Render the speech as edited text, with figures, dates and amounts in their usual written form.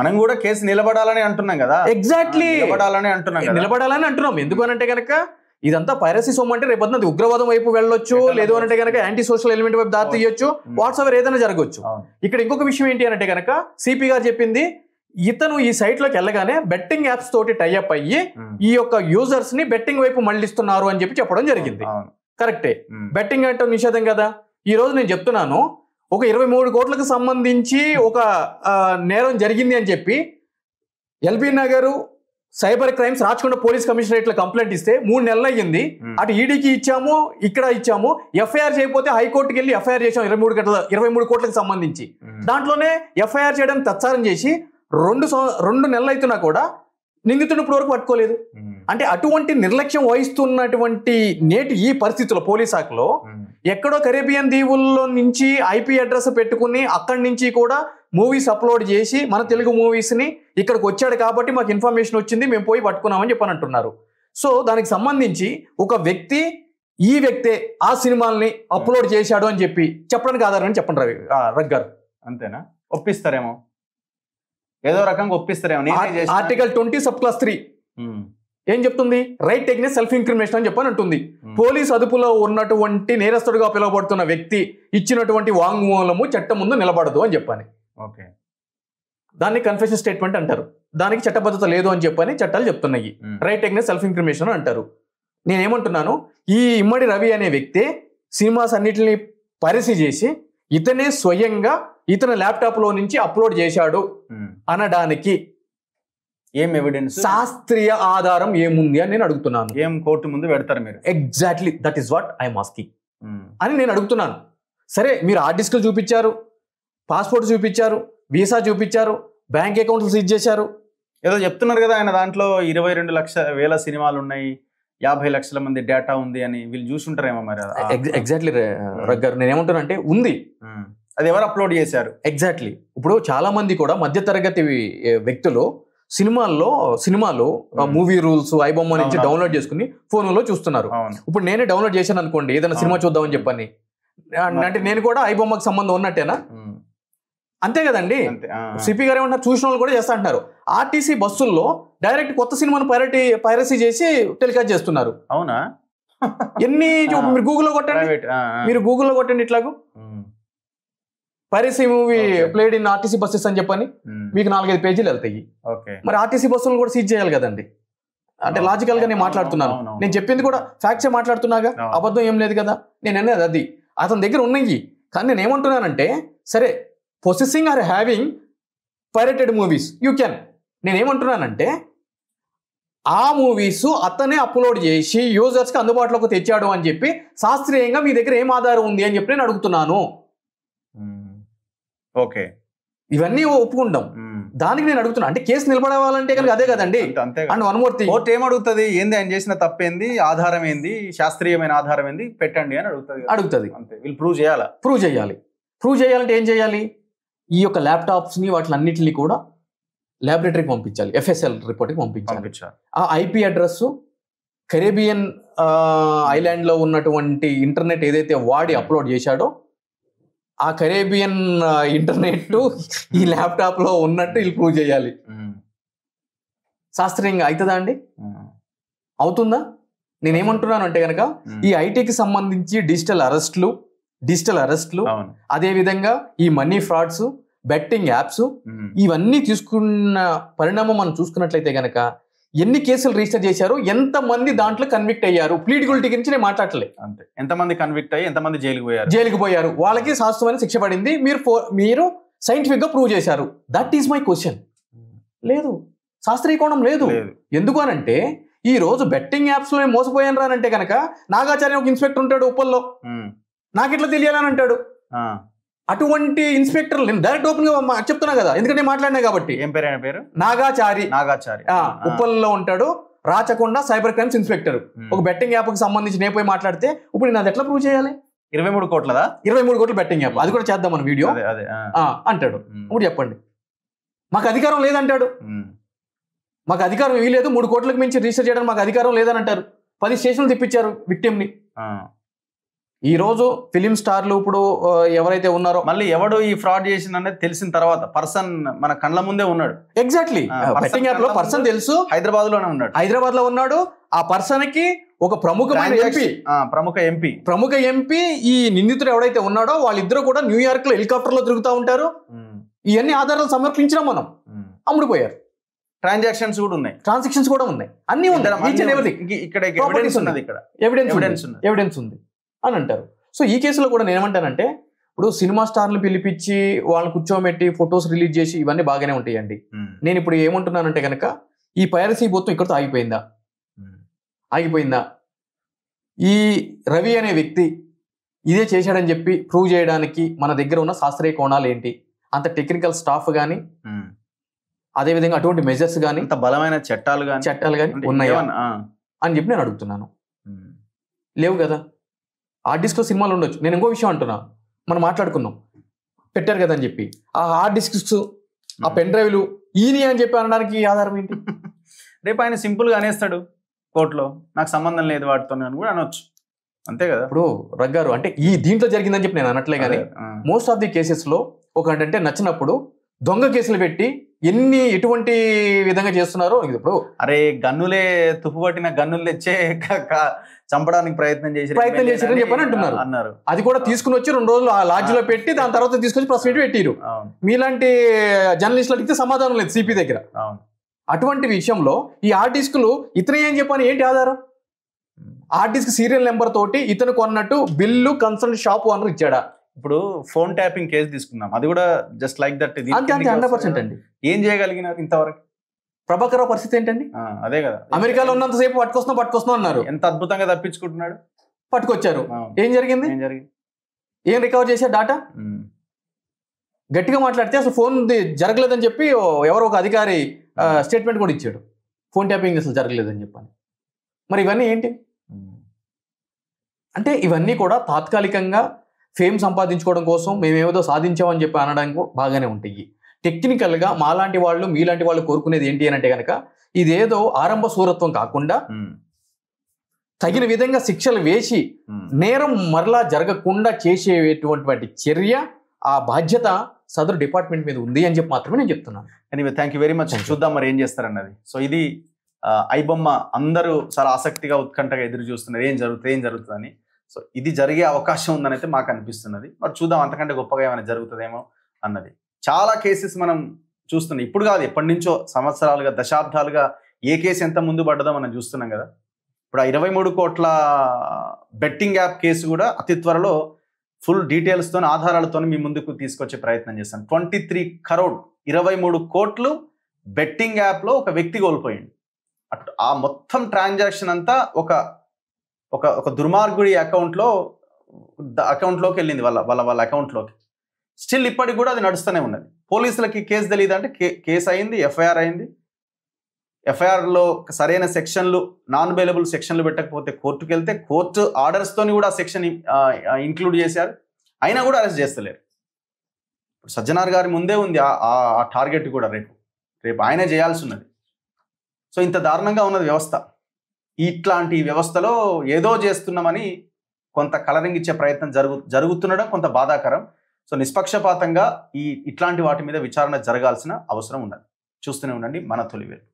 మనం కూడా కేసు నిలబడాలని అంటున్నాం కదా. ఎగ్జాక్ట్లీ నిలబడాలని అంటున్నాం. ఎందుకు అనంటే కనుక ఇదంతా పైరసీ సొమ్ము అంటే రేపు అది ఉగ్రవాదం వైపు వెళ్ళొచ్చు, లేదు అంటే కనుక యాంటీ సోషల్ ఎలిమెంట్ వైపు దారి తీయొచ్చు, వాట్సాప్ ఏదైనా జరగవచ్చు. ఇక్కడ ఇంకొక విషయం ఏంటి అంటే కనుక సిపి గారు చెప్పింది, ఇతను ఈ సైట్ లోకి వెళ్ళగానే బెట్టింగ్ యాప్స్ తోటి టైఅప్ అయ్యి ఈ యొక్క యూజర్స్ ని బెట్టింగ్ వైపు మళ్లిస్తున్నారు అని చెప్పడం జరిగింది. కరెక్టే, బెట్టింగ్ అంటే నిషేధం కదా. ఈ రోజు నేను చెప్తున్నాను, ఒక 23 కోట్లకు సంబంధించి ఒక నేరం జరిగింది అని చెప్పి LB Nagar cyber crimes Rachakonda police commissionerate లో కంప్లైంట్ ఇస్తే 3 నెలలు అయ్యింది. అటు ఈడీకి ఇచ్చాము, ఇక్కడ ఇచ్చాము. ఎఫ్ఐఆర్ చేయకపోతే హైకోర్టుకి వెళ్ళి ఎఫ్ఐఆర్ చేసాం 23 కోట్లకు సంబంధించి. దాంట్లోనే ఎఫ్ఐఆర్ చేయడానికి తత్సారం చేసి 2 నెలలు అవుతున్నా కూడా నిందితుడిని ఇప్పుడు వరకు పట్టుకోలేదు. అంటే అటువంటి నిర్లక్ష్యం వహిస్తున్నటువంటి నేటి ఈ పరిస్థితుల్లో పోలీస్ శాఖలో ఎక్కడో కరేబియన్ దీవుల్లో నుంచి ఐపీ అడ్రస్ పెట్టుకుని అక్కడి నుంచి కూడా మూవీస్ అప్లోడ్ చేసి మన తెలుగు మూవీస్ ని ఇక్కడికి వచ్చాడు కాబట్టి మాకు ఇన్ఫర్మేషన్ వచ్చింది, మేము పోయి పట్టుకున్నామని చెప్పని అంటున్నారు. సో దానికి సంబంధించి ఒక వ్యక్తి ఈ వ్యక్తే ఆ సినిమాల్ని అప్లోడ్ చేశాడు అని చెప్పి చెప్పడానికి ఆధారం చెప్పండి రవి గారు. అంతేనా? ఒప్పిస్తారేమో, ఏదో రకంగా ఒప్పిస్తారేమో. ఆర్టికల్ 20 సబ్-3 ఏం చెప్తుంది? రైట్ టేకింగ్ సెల్ఫ్ ఇంక్రిమినేషన్ అని చెప్పని అంటుంది. పోలీస్ అదుపులో ఉన్నటువంటి నేరస్తుడిగా పిలువబడుతున్న వ్యక్తి ఇచ్చినటువంటి వాంగ్మూలము చట్టం ముందు నిలబడదు అని చెప్పని. దాన్ని కన్ఫెషన్ స్టేట్మెంట్ అంటారు. దానికి చట్టబద్ధత లేదు అని చెప్పని చట్టాలు చెప్తున్నాయి. రైట్ టేకింగ్ సెల్ఫ్ ఇంక్రిమినేషన్ అంటారు. నేనేమంటున్నాను, ఈ ఇమ్మడి రవి అనే వ్యక్తి సినిమాస్ అన్నిటిని పరిశీ చేసి ఇతనే స్వయంగా ఇతని ల్యాప్టాప్ లో నుంచి అప్లోడ్ చేశాడు అనడానికి ఏం ఎవిడెన్స్, శాస్త్రీయ ఆధారం ఏముంది అని నేను అడుగుతున్నాను. ఏం కోర్టు ముందు పెడతారు మీరు? Exactly that is what I'm asking అని నేను అడుగుతున్నాను. సరే, మీరు హార్డ్ డిస్క్లు చూపించారు, పాస్పోర్ట్ చూపించారు, వీసా చూపించారు, బ్యాంక్ అకౌంట్లు సీజ్ చేశారు, ఏదో చెప్తున్నారు కదా ఆయన దాంట్లో 22,00,000 సినిమాలు ఉన్నాయి, 50 లక్షల మంది డేటా ఉంది అని. వీళ్ళు చూసుంటారేమో మరి. ఎగ్జాక్ట్లీ రగ్గారు, నేనేమంటున్నా అంటే ఉంది, అది ఎవరు అప్లోడ్ చేశారు? ఎగ్జాక్ట్లీ. ఇప్పుడు చాలా మంది కూడా మధ్యతరగతి వ్యక్తులు సినిమాలు మూవీ రూల్స్ ఐబొమ్మ నుంచి డౌన్లోడ్ చేసుకుని ఫోన్లో చూస్తున్నారు. ఇప్పుడు నేనే డౌన్లోడ్ చేశాను అనుకోండి ఏదైనా సినిమా చూద్దామని చెప్పని, అంటే నేను కూడా ఐబొమ్మకి సంబంధం ఉన్నట్టేనా? అంతే కదండి. సిపి గారు ఏమంటారు, చూసిన వాళ్ళు కూడా చేస్తా అంటారు. ఆర్టీసీ బస్సుల్లో డైరెక్ట్ కొత్త సినిమాను పైరసీ చేసి టెలికాస్ట్ చేస్తున్నారు. అవునా? ఎన్ని మీరు గూగుల్లో కొట్టండి, ఇట్లాగూ piracy movie played in RTC buses అని చెప్పని మీకు 4-5 పేజీలు వెళ్తాయి. మరి ఆర్టీసీ బస్సులను కూడా సీజ్ చేయాలి కదండి. అంటే లాజికల్ గా నేను మాట్లాడుతున్నాను, నేను చెప్పింది కూడా ఫ్యాక్ట్సే మాట్లాడుతున్నాగా, అబద్ధం ఏం లేదు కదా. నేను అనేది అది అతని దగ్గర ఉన్నాయి. కానీ నేను ఏమంటున్నానంటే, సరే possessing or having pirated movies you can. నేనేమంటున్నానంటే ఆ మూవీస్ అతనే అప్లోడ్ చేసి యూజర్స్కి అందుబాటులోకి తెచ్చాడు అని చెప్పి శాస్త్రీయంగా మీ దగ్గర ఏం ఆధారం ఉంది అని చెప్పి నేను అడుగుతున్నాను. ఓకే, ఇవన్నీ ఒప్పుకుంటాం. దానికి నేను అడుగుతున్నా, అంటే కేసు నిలబడాలంటే కనుక అదే కదండి. And one more thing, court ఏమడుగుతుంది, ఏంది ఆయన చేసిన తప్పేంది, ఆధారం ఏంది, శాస్త్రీయమైన ఆధారం ఏంది పెట్టండి అని అడుగుతుంది. అంతే, వీళ్ళు ప్రూవ్ చేయాలి. ప్రూవ్ చేయాలంటే ఏం చేయాలి? ఈ యొక్క ల్యాప్టాప్స్ని వాటిలన్నింటినీ కూడా ల్యాబొరేటరీకి పంపించాలి, FSL రిపోర్ట్కి పంపించాలి. ఆ IP అడ్రస్ కరేబియన్ ఐలాండ్లో ఉన్నటువంటి ఇంటర్నెట్ ఏదైతే వాడి అప్లోడ్ చేశాడో ఆ కరేబియన్ ఇంటర్నెట్ ఈ ల్యాప్టాప్లో ఉన్నట్టు వీళ్ళు ప్రూవ్ చేయాలి. శాస్త్రీయంగా అవుతుందా అండి? అవుతుందా? నేనేమంటున్నాను అంటే కనుక ఈ ఐటీకి సంబంధించి డిజిటల్ అరెస్ట్లు అదేవిధంగా ఈ మనీ ఫ్రాడ్స్, బెట్టింగ్ యాప్స్, ఇవన్నీ తీసుకున్న పరిణామం మనం చూసుకున్నట్లయితే కనుక ఎన్ని కేసులు రిజిస్టర్ చేశారు, ఎంతమంది దాంట్లో కన్విక్ట్ అయ్యారు, ప్లీడ్ గుల్టీ గురించి నేను మాట్లాడలేదు. అంతే, ఎంతమంది కన్విక్ట్ అయ్యి ఎంతమంది జైలుకి పోయారు, వాళ్ళకి శాశ్వతమైన శిక్ష పడింది, మీరు సైంటిఫిక్ గా ప్రూవ్ చేశారు. That is my question. లేదు, శాస్త్రీయ కోణం లేదు. ఎందుకు అనంటే ఈ రోజు బెట్టింగ్ యాప్స్ లో మోసపోయాను రానంటే కనుక నాగాచార్య ఒక ఇన్స్పెక్టర్ ఉంటాడు ఉప్పల్లో, నాకెట్లా తెలియాలని అంటాడు. అటువంటి ఇన్స్పెక్టర్ నేను డైరెక్ట్ ఓపెన్ గా చెప్తున్నా కదా, ఎందుకంటే మాట్లాడినా కాబట్టి. ఏం పేరు? ఆయన పేరు నాగాచారి. ఉప్పల్లో ఉంటాడు, రాచకొండ సైబర్ క్రైమ్స్ ఇన్స్పెక్టర్. ఒక బెట్టింగ్ యాప్ కి సంబంధించి నేను పోయి మాట్లాడితే ఇప్పుడు నేను అది ఎట్లా ప్రూవ్ చేయాలి? 23 కోట్లదా? 23 కోట్ల బెట్టింగ్ యాప్, అది కూడా చేద్దాం మన వీడియో అంటాడు. ఇప్పుడు చెప్పండి, మాకు అధికారం లేదంటాడు. మాకు అధికారం ఇవి లేదు, 3 కోట్లకు మించి రిజిస్టర్ చేయడానికి మాకు అధికారం లేదని అంటారు. 10 స్టేషన్లు తిప్పించారు విక్టిమ్ ని. ఈ రోజు ఫిలిం స్టార్లు ఇప్పుడు ఎవరైతే ఉన్నారో, మళ్ళీ ఎవడు ఈ ఫ్రాడ్ చేసిన అనేది తెలిసిన తర్వాత పర్సన్ మన కళ్ళ ముందే ఉన్నాడు. ఎగ్జాక్ట్లీ బెట్టింగ్ యాప్ లో పర్సన్ తెలుసు, హైదరాబాద్ లోనే ఉన్నాడు, హైదరాబాద్ లో ఉన్నాడు. ఆ పర్సన్ కి ఒక ప్రముఖ ఎంపీ ఈ నిందితుడు ఎవడైతే ఉన్నాడో వాళ్ళిద్దరూ కూడా న్యూయార్క్ లో హెలికాప్టర్ లో తిరుగుతూ ఉంటారు. ఇవన్నీ ఆధారాలు సమర్పించడం మనం అమ్ముడుపోయారు. ట్రాన్సాక్షన్స్ కూడా ఉన్నాయి, అన్ని ఉన్నాయి. ఇక్కడ ఎవిడెన్స్ ఉంది అని అంటారు. సో ఈ కేసులో కూడా నేను ఏమంటానంటే, ఇప్పుడు సినిమా స్టార్లు పిలిపించి వాళ్ళని కూర్చోబెట్టి ఫొటోస్ రిలీజ్ చేసి ఇవన్నీ బాగానే ఉంటాయండి. నేను ఇప్పుడు ఏమంటున్నానంటే కనుక, ఈ పైరసీ మొత్తం ఇక్కడితో ఆగిపోయిందా? ఈ రవి అనే వ్యక్తి ఇదే చేశాడని చెప్పి ప్రూవ్ చేయడానికి మన దగ్గర ఉన్న శాస్త్రీయ కోణాలు ఏంటి, అంత టెక్నికల్ స్టాఫ్ కానీ, అదేవిధంగా అటువంటి మెజర్స్ కానీ, అంత బలమైన చట్టాలు కానీ ఉన్నాయా అని చెప్పి నేను అడుగుతున్నాను. లేవు కదా. హార్డ్ డిస్క్ సినిమాలు ఉండొచ్చు. నేను ఇంకో విషయం అంటున్నా, మనం మాట్లాడుకున్నాం, పెట్టారు కదా అని చెప్పి ఆ హార్డ్ డిస్క్స్, ఆ పెన్ డ్రైవ్లు ఈయన అని చెప్పి అనడానికి ఆధారం ఏంటి? రేపు ఆయన సింపుల్గా అనేస్తాడు కోర్టులో, నాకు సంబంధం లేదు వాటితో అని కూడా అనొచ్చు, అంతే కదా. ఇప్పుడు రగ్గారు అంటే ఈ దీంట్లో జరిగిందని చెప్పి నేను అనట్లే, కానీ మోస్ట్ ఆఫ్ ది కేసెస్ లో ఒకటంటే నచ్చినప్పుడు దొంగ కేసులు పెట్టి ఎటువంటి విధంగా చేస్తున్నారో. ఇప్పుడు అరే గన్నులే తుప్పుపట్టిన గన్నులు తెచ్చే చంపడానికి ప్రయత్నం చేశారని చెప్పని అన్నారు. అది కూడా తీసుకుని వచ్చి 2 రోజులు ఆ లాడ్జ్ లో పెట్టి దాని తర్వాత తీసుకొచ్చి ప్రెస్ మీట్ పెట్టిరు. మీలాంటి జర్నలిస్టులు అడిగితే సమాధానం లేదు సిపి దగ్గర. అటువంటి విషయంలో ఈ హార్డ్ డిస్కులు ఇతనే అని చెప్పని ఏంటి ఆధారం? హార్డ్ డిస్క్ సీరియల్ నెంబర్ తోటి ఇతను కొన్నట్టు బిల్లు కన్సల్ట్ షాప్ ఓనర్ ఇచ్చాడా? ఇప్పుడు ఫోన్ ట్యాపింగ్ కేసు తీసుకుందాం, అది కూడా జస్ట్ లైక్ దట్. 100% అండి. ఏం చేయగలిగినారు ఇంతవరకు? ప్రభాకర్ పరిస్థితి ఏంటండి? అదే కదా, అమెరికాలో ఉన్నంతసేపు పట్టుకొస్తున్నాం అన్నారు. ఎంత అద్భుతంగా తప్పించుకుంటున్నాడు. పట్టుకొచ్చారు, ఏం జరిగింది? ఏం రికవర్ చేసే డాటా? గట్టిగా మాట్లాడితే అసలు ఫోన్ జరగలేదని చెప్పి ఎవరో ఒక అధికారి స్టేట్మెంట్ కూడా ఇచ్చాడు, ఫోన్ ట్యాపింగ్ అసలు జరగలేదని చెప్పని. మరి ఇవన్నీ ఏంటి అంటే, ఇవన్నీ కూడా తాత్కాలికంగా ఫేమ్ సంపాదించుకోవడం కోసం మేమేదో సాధించామని చెప్పి అనడానికి బాగానే ఉంటాయి. టెక్నికల్గా మాలాంటి వాళ్ళు మీలాంటి వాళ్ళు కోరుకునేది ఏంటి అని అంటే కనుక, ఇదేదో ఆరంభ సూరత్వం కాకుండా తగిన విధంగా శిక్షలు వేసి నేరం మరలా జరగకుండా చేసేటువంటి చర్య, ఆ బాధ్యత సదరు డిపార్ట్మెంట్ మీద ఉంది అని చెప్పి మాత్రమే నేను చెప్తున్నాను. Anyway, thank you very much. చూద్దాం మరి ఏం చేస్తారన్నది. సో ఇది ఐబొమ్మ అందరూ చాలా ఆసక్తిగా ఉత్కంఠగా ఎదురు చూస్తున్నారు, ఏం జరుగుతుందని. సో ఇది జరిగే అవకాశం ఉందని అయితే మాకు అనిపిస్తున్నది. మరి చూద్దాం అంతకంటే గొప్పగా ఏమైనా జరుగుతుందేమో అన్నది. చాలా కేసెస్ మనం చూస్తున్నాం, ఇప్పుడు కాదు ఎప్పటి నుంచో సంవత్సరాలుగా దశాబ్దాలుగా ఏ కేసు ఎంత ముందు పడ్డదో మనం చూస్తున్నాం కదా. ఇప్పుడు ఆ 23 కోట్ల బెట్టింగ్ యాప్ కేసు కూడా అతి త్వరలో ఫుల్ డీటెయిల్స్తో ఆధారాలతో మీ ముందుకు తీసుకొచ్చే ప్రయత్నం చేస్తాను. 23 crore 23 కోట్లు బెట్టింగ్ యాప్లో ఒక వ్యక్తి కోల్పోయింది. ఆ మొత్తం ట్రాన్సాక్షన్ అంతా ఒక దుర్మార్గుడి అకౌంట్లోకి వెళ్ళింది, వాళ్ళ అకౌంట్లోకి. స్టిల్ ఇప్పటికి కూడా అది నడుస్తూనే ఉన్నది. పోలీసులకి కేసు తెలియదు అంటే కేసు అయింది, ఎఫ్ఐఆర్ అయింది. ఎఫ్ఐఆర్లో సరైన సెక్షన్లు, నాన్ అవైలబుల్ సెక్షన్లు పెట్టకపోతే కోర్టుకు వెళ్తే కోర్టు ఆర్డర్స్తోని కూడా సెక్షన్ ఇంక్లూడ్ చేశారు, అయినా కూడా అరెస్ట్ చేస్తలేరు. ఇప్పుడు సజ్జనార్ గారి ముందే ఉంది ఆ టార్గెట్ కూడా, రేపు ఆయనే చేయాల్సి ఉన్నది. సో ఇంత దారుణంగా ఉన్నది వ్యవస్థ. ఇట్లాంటి వ్యవస్థలో ఏదో చేస్తున్నామని కొంత కలరింగ్ ఇచ్చే ప్రయత్నం జరుగుతుండడం కొంత బాధాకరం. సో నిష్పక్షపాతంగా ఇట్లాంటి వాటి మీద విచారణ జరగాల్సిన అవసరం ఉన్నది. చూస్తూనే ఉండండి మన తొలి వెలుగు.